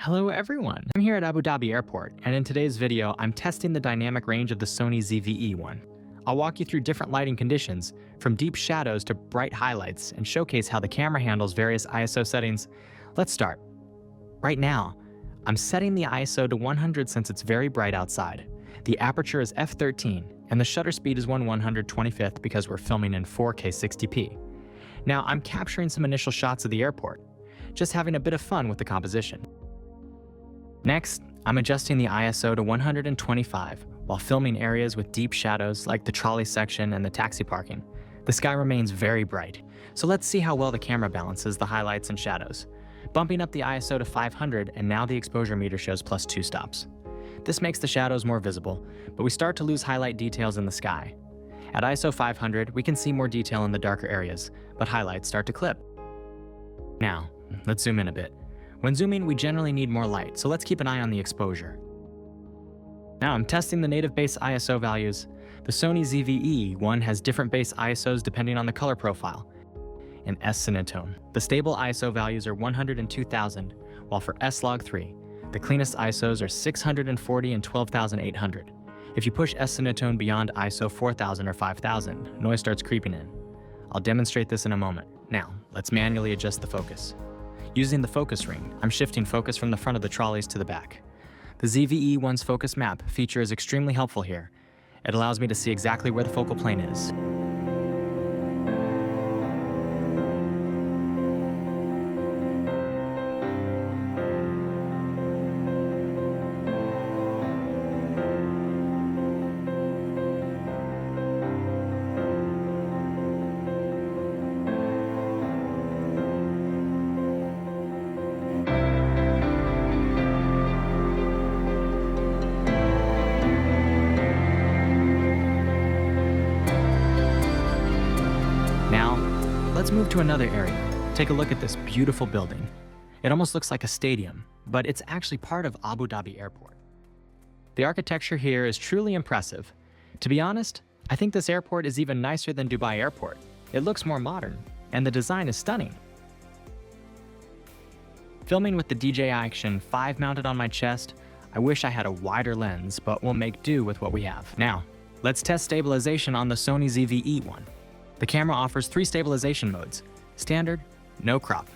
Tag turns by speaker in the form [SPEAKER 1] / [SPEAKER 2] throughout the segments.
[SPEAKER 1] Hello everyone! I'm here at Abu Dhabi Airport, and in today's video, I'm testing the dynamic range of the Sony ZV-E1. I'll walk you through different lighting conditions, from deep shadows to bright highlights, and showcase how the camera handles various ISO settings. Let's start. Right now, I'm setting the ISO to 100 since it's very bright outside. The aperture is f13, and the shutter speed is 1/125th because we're filming in 4K 60p. Now, I'm capturing some initial shots of the airport, just having a bit of fun with the composition. Next, I'm adjusting the ISO to 125 while filming areas with deep shadows like the trolley section and the taxi parking. The sky remains very bright, so let's see how well the camera balances the highlights and shadows. Bumping up the ISO to 500, and now the exposure meter shows +2 stops. This makes the shadows more visible, but we start to lose highlight details in the sky. At ISO 500, we can see more detail in the darker areas, but highlights start to clip. Now, let's zoom in a bit. When zooming, we generally need more light, so let's keep an eye on the exposure. Now I'm testing the native base ISO values. The Sony ZV-E1 has different base ISOs depending on the color profile. In S Cinetone, the stable ISO values are 102,000, while for S-Log3, the cleanest ISOs are 640 and 12,800. If you push S Cinetone beyond ISO 4,000 or 5,000, noise starts creeping in. I'll demonstrate this in a moment. Now, let's manually adjust the focus. Using the focus ring, I'm shifting focus from the front of the trolleys to the back. The ZV-E1's focus map feature is extremely helpful here. It allows me to see exactly where the focal plane is. Let's move to another area. Take a look at this beautiful building. It almost looks like a stadium, but it's actually part of Abu Dhabi Airport. The architecture here is truly impressive. To be honest, I think this airport is even nicer than Dubai Airport. It looks more modern, and the design is stunning. Filming with the DJI Action 5 mounted on my chest, I wish I had a wider lens, but we'll make do with what we have. Now, let's test stabilization on the Sony ZV-E1. The camera offers 3 stabilization modes: standard, no crop;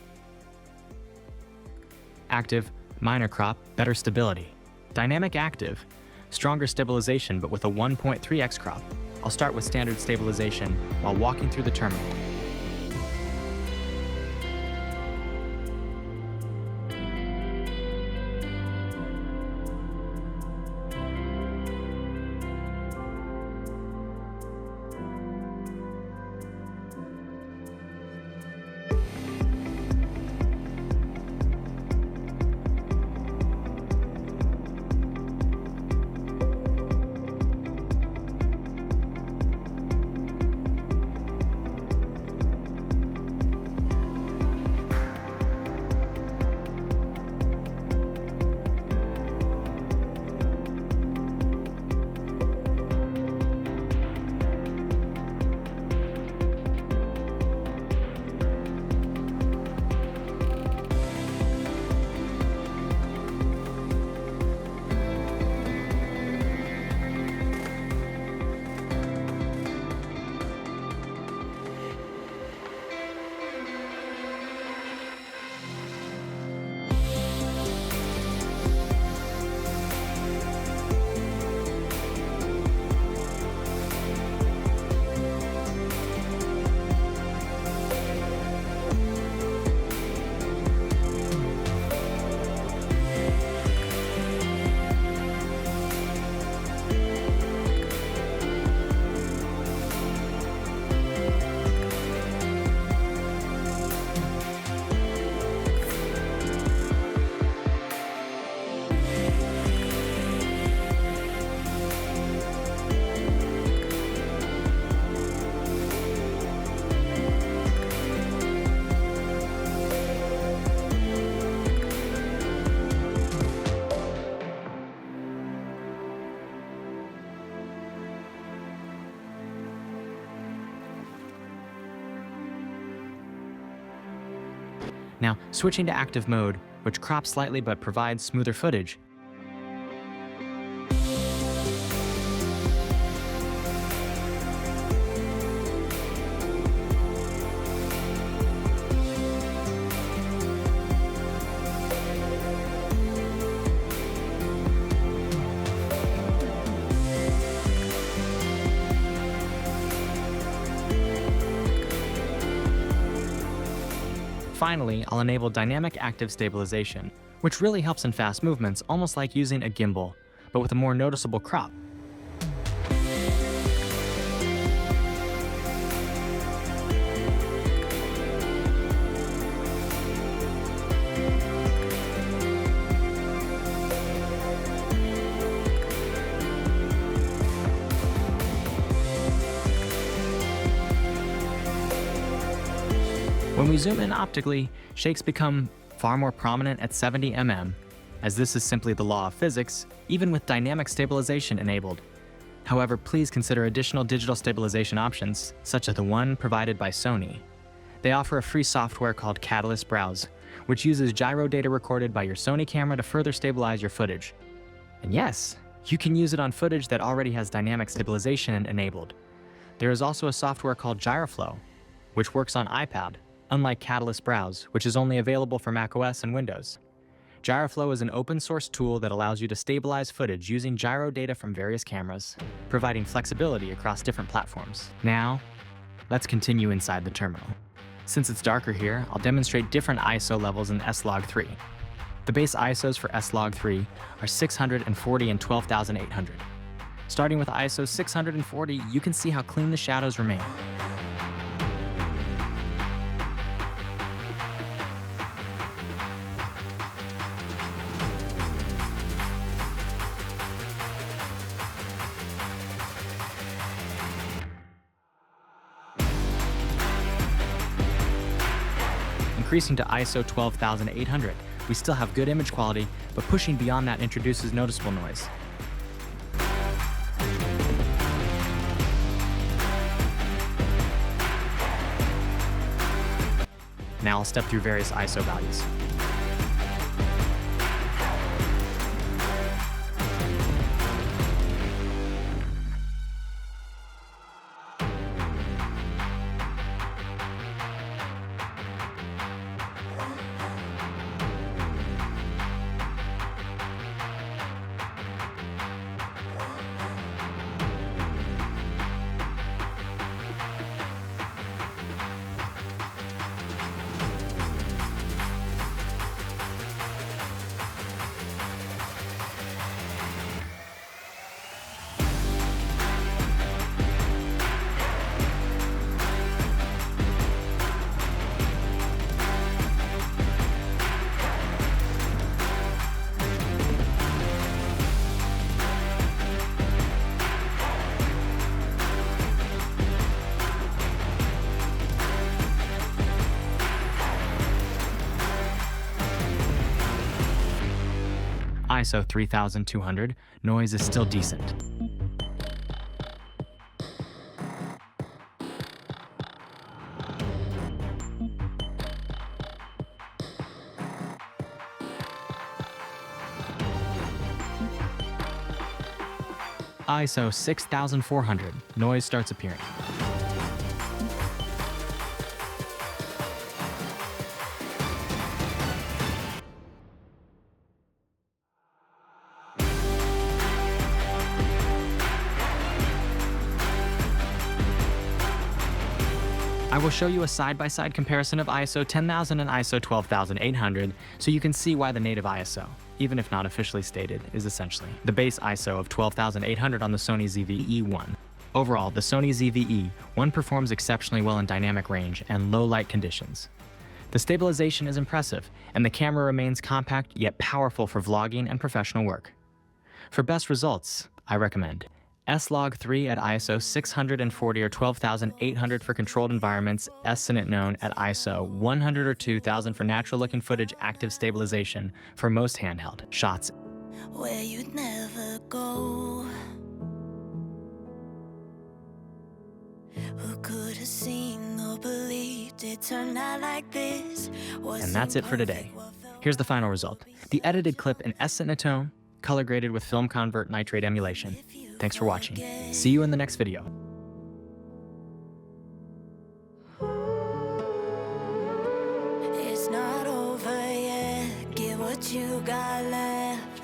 [SPEAKER 1] active, minor crop, better stability; dynamic active, stronger stabilization but with a 1.3x crop. I'll start with standard stabilization while walking through the terminal. Now, switching to active mode, which crops slightly but provides smoother footage. Finally, I'll enable dynamic active stabilization, which really helps in fast movements, almost like using a gimbal, but with a more noticeable crop. When we zoom in optically, shakes become far more prominent at 70 mm, as this is simply the law of physics, even with dynamic stabilization enabled. However, please consider additional digital stabilization options, such as the one provided by Sony. They offer a free software called Catalyst Browse, which uses gyro data recorded by your Sony camera to further stabilize your footage. And yes, you can use it on footage that already has dynamic stabilization enabled. There is also a software called Gyroflow, which works on iPad, unlike Catalyst Browse, which is only available for macOS and Windows. Gyroflow is an open-source tool that allows you to stabilize footage using gyro data from various cameras, providing flexibility across different platforms. Now, let's continue inside the terminal. Since it's darker here, I'll demonstrate different ISO levels in S-Log3. The base ISOs for S-Log3 are 640 and 12,800. Starting with ISO 640, you can see how clean the shadows remain. Increasing to ISO 12,800, we still have good image quality, but pushing beyond that introduces noticeable noise. Now I'll step through various ISO values. ISO 3200, noise is still decent. ISO 6400, noise starts appearing. I will show you a side-by-side comparison of ISO 10,000 and ISO 12,800 so you can see why the native ISO, even if not officially stated, is essentially the base ISO of 12,800 on the Sony ZV-E1. Overall, the Sony ZV-E1 performs exceptionally well in dynamic range and low light conditions. The stabilization is impressive, and the camera remains compact yet powerful for vlogging and professional work. For best results, I recommend S-Log3 at ISO 640 or 12,800 for controlled environments, S-Log at ISO 100 or 2,000 for natural-looking footage active stabilization for most handheld shots.
[SPEAKER 2] Where you'd never go. Who could have seen or believed it turned out like this?
[SPEAKER 1] And that's it for today. Here's the final result. The edited clip in S-Cinetone, color graded with film convert nitrate emulation. Thanks for watching. See you in the next video.
[SPEAKER 2] It's not over yet. Get what you got left.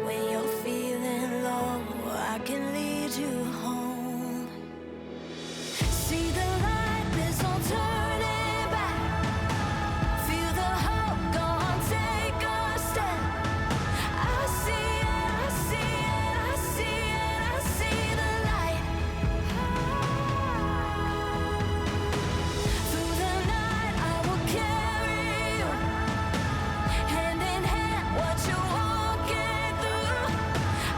[SPEAKER 2] When you're feeling low, I can lead you home. See the light, there's no turning back. Feel the hope, go on, take a step. I see it, I see it, I see it, I see the light. Through the night, I will carry you. Hand in hand, what you're walking through.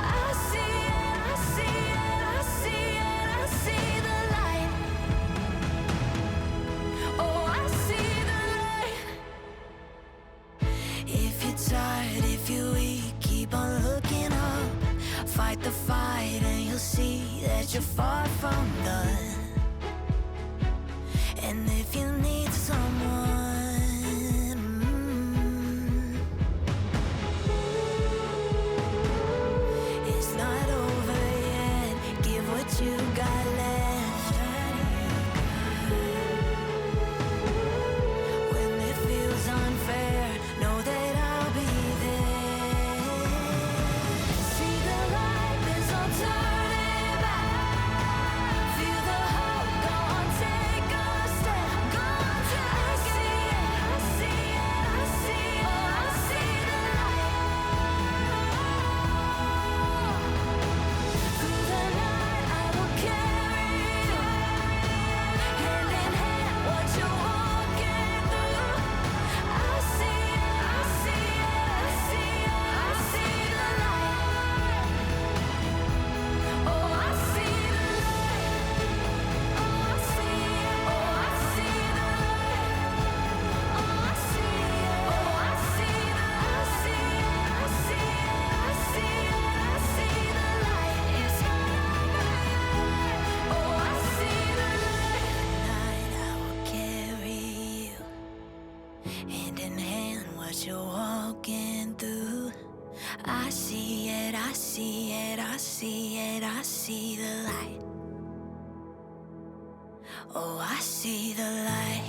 [SPEAKER 2] I see it, I see it, I see it, I see the light. Oh, I see the light. If you're tired, if you're weak, keep on looking up. Fight the fight and you'll see that you're far from done. And if you need someone, it's not over yet. Give what you got left. When it feels unfair, know that I'll be there. See the light, there's no turning back. Feel the hope, go on, take a step. Go on, take it. I see it, I see it, oh, I see the light. Through the night, I will carry you. Hand in hand, what you're walking through. I see it, I see it, I see it, I see the light. Oh, I see the light. Oh, I see it, oh, I see the light. Oh, I see it, oh, I see the, I see it, I see it, I see it, I see the light. It's not over yet. Oh, I see the light. Tonight I will carry you. Hand in hand, what you're walking through. I see it, I see it, I see it, I see the light. Oh, I see the light.